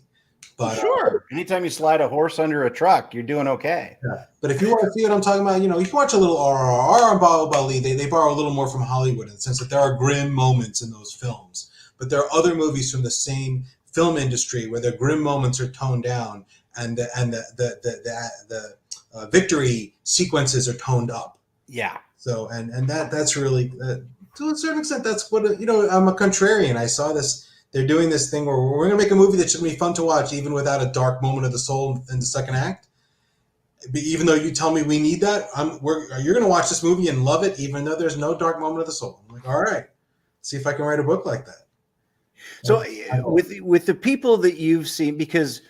But
Sure. Anytime you slide a horse under a truck, you're doing okay.
yeah. But if you want to see what I'm talking about, you can watch a little RRR and Bahubali. They borrow a little more from Hollywood in the sense that there are grim moments in those films. But there are other movies from the same film industry where the grim moments are toned down and the victory sequences are toned up.
Yeah.
So and that's really to a certain extent that's what I'm a contrarian. I saw this. They're doing this thing where we're going to make a movie that's going to be fun to watch, even without a dark moment of the soul in the second act. But even though you tell me we need that, you're going to watch this movie and love it, even though there's no dark moment of the soul. I'm like, all right, see if I can write a book like that.
So with the people that you've seen, because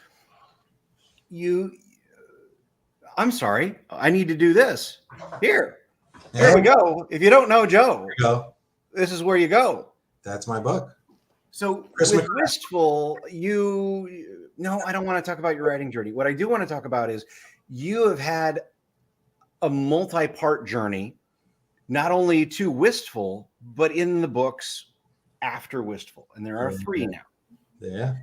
I'm sorry, I need to do this. Here we go. If you don't know Joe, this is where you go.
That's my book.
So
Chris
with
McGrath.
Wistful, no, I don't want to talk about your writing journey. What I do want to talk about is you have had a multi-part journey, not only to Wistful, but in the books after Wistful. And there are 3 now.
Yeah.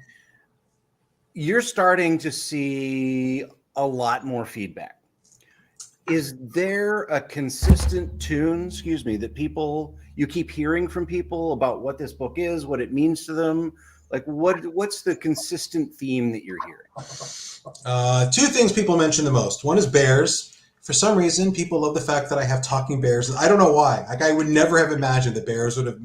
You're starting to see a lot more feedback. Is there a consistent tune, that you keep hearing from people about what this book is, what it means to them? Like what's the consistent theme that you're hearing?
2 things people mention the most. One is bears. For some reason, people love the fact that I have talking bears. I don't know why. Like I would never have imagined that bears would have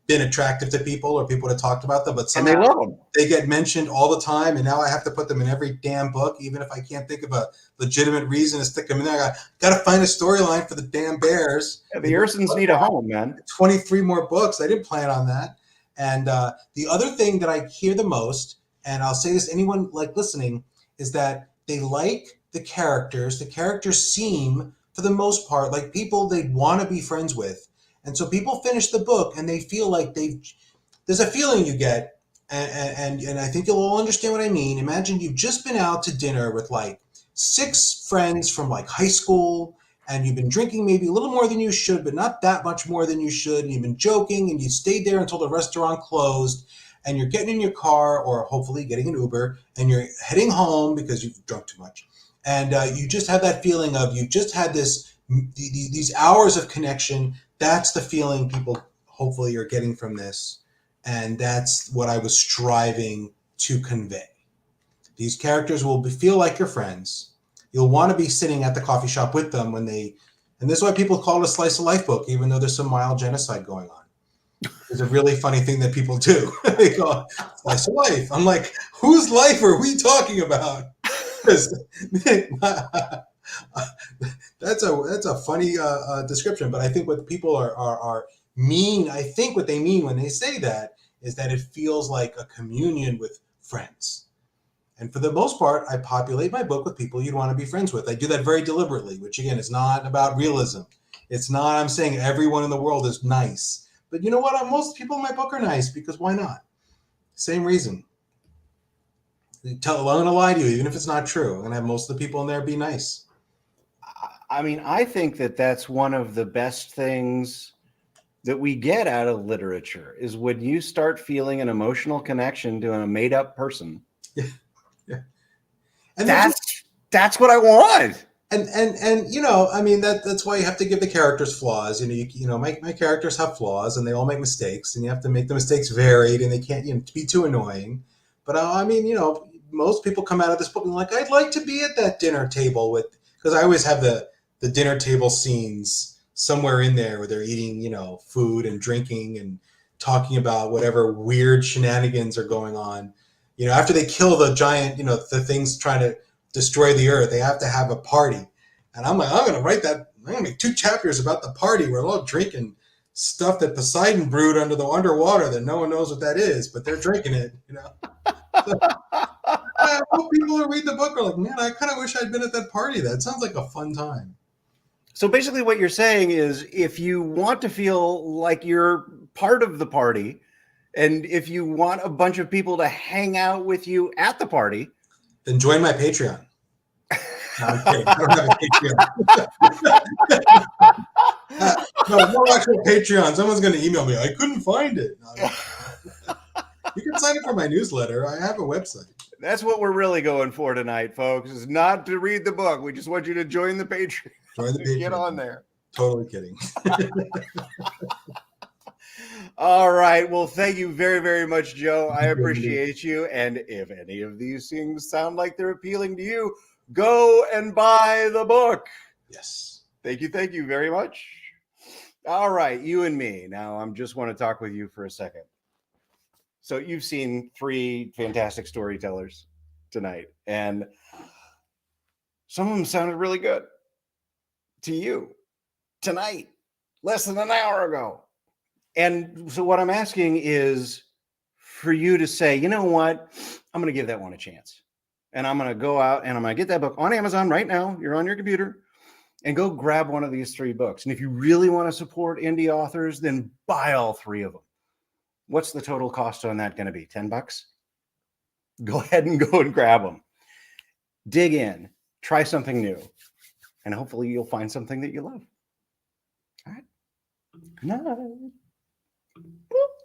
been attractive to people or people would have talked about them, but somehow
and they love them.
They get mentioned all the time, and now I have to put them in every damn book, even if I can't think of a legitimate reason to stick them in there. I got to find a storyline for the damn bears.
Yeah, the Ursons need a home, man.
23 more books. I didn't plan on that. And the other thing that I hear the most, and I'll say this to anyone like listening, is that they like the characters. The characters seem, for the most part, like people they'd want to be friends with. And so people finish the book and they feel like there's a feeling you get, and I think you'll all understand what I mean. Imagine you've just been out to dinner with like 6 friends from like high school, and you've been drinking maybe a little more than you should, but not that much more than you should. And you've been joking, and you stayed there until the restaurant closed, and you're getting in your car, or hopefully getting an Uber, and you're heading home because you've drunk too much. And you just have that feeling of you just had these hours of connection. That's the feeling people hopefully are getting from this. And that's what I was striving to convey. These characters will feel like your friends. You'll want to be sitting at the coffee shop with them and this is why people call it a slice of life book, even though there's some mild genocide going on. It's a really funny thing that people do. They call it slice of life. I'm like, whose life are we talking about? That's a funny description, but I think what people are mean, I think what they mean when they say that is that it feels like a communion with friends. And for the most part, I populate my book with people you'd want to be friends with. I do that very deliberately, which again is not about realism. It's not, I'm saying everyone in the world is nice. But you know what? Most people in my book are nice because why not? Same reason. I'm going to lie to you, even if it's not true. I'm going to have most of the people in there be nice.
I mean, I think that that's one of the best things that we get out of literature is when you start feeling an emotional connection to a made-up person.
Yeah. And
that's what I want.
And I mean that's why you have to give the characters flaws. My characters have flaws and they all make mistakes, and you have to make the mistakes varied, and they can't be too annoying. But I mean, most people come out of this book and like, I'd like to be at that dinner table because I always have the dinner table scenes somewhere in there where they're eating, food and drinking and talking about whatever weird shenanigans are going on. After they kill the giant, the things trying to destroy the earth, they have to have a party. And I'm like, I'm going to write that. I'm going to make 2 chapters about the party where they're all drinking stuff that Poseidon brewed underwater that no one knows what that is, but they're drinking it, So, I hope people who read the book are like, man, I kind of wish I'd been at that party. That sounds like a fun time.
So basically what you're saying is if you want to feel like you're part of the party, and if you want a bunch of people to hang out with you at the party,
then join my Patreon. No, I'm kidding. I don't have a Patreon. No actual Patreon. Someone's going to email me. I couldn't find it. No. You can sign up for my newsletter. I have a website.
That's what we're really going for tonight, folks, is not to read the book. We just want you to join the Patreon.
Join the
Get
Patreon.
on there.
Totally kidding.
All right. Well, thank you very, very much, Joe. I
Thank you, Andy.
appreciate you. And if any of these things sound like they're appealing to you, go and buy the book.
Yes.
Thank you very much. All right, you and me. Now, I just want to talk with you for a second. So you've seen 3 fantastic storytellers tonight, and some of them sounded really good to you tonight, less than an hour ago. And so what I'm asking is for you to say, you know what? I'm going to give that one a chance. And I'm going to go out and I'm going to get that book on Amazon right now. You're on your computer. And go grab one of these 3 books. And if you really want to support indie authors, then buy all 3 of them. What's the total cost on that going to be? $10? Go ahead and go and grab them. Dig in. Try something new. And hopefully you'll find something that you love. All right. Good night. Boop.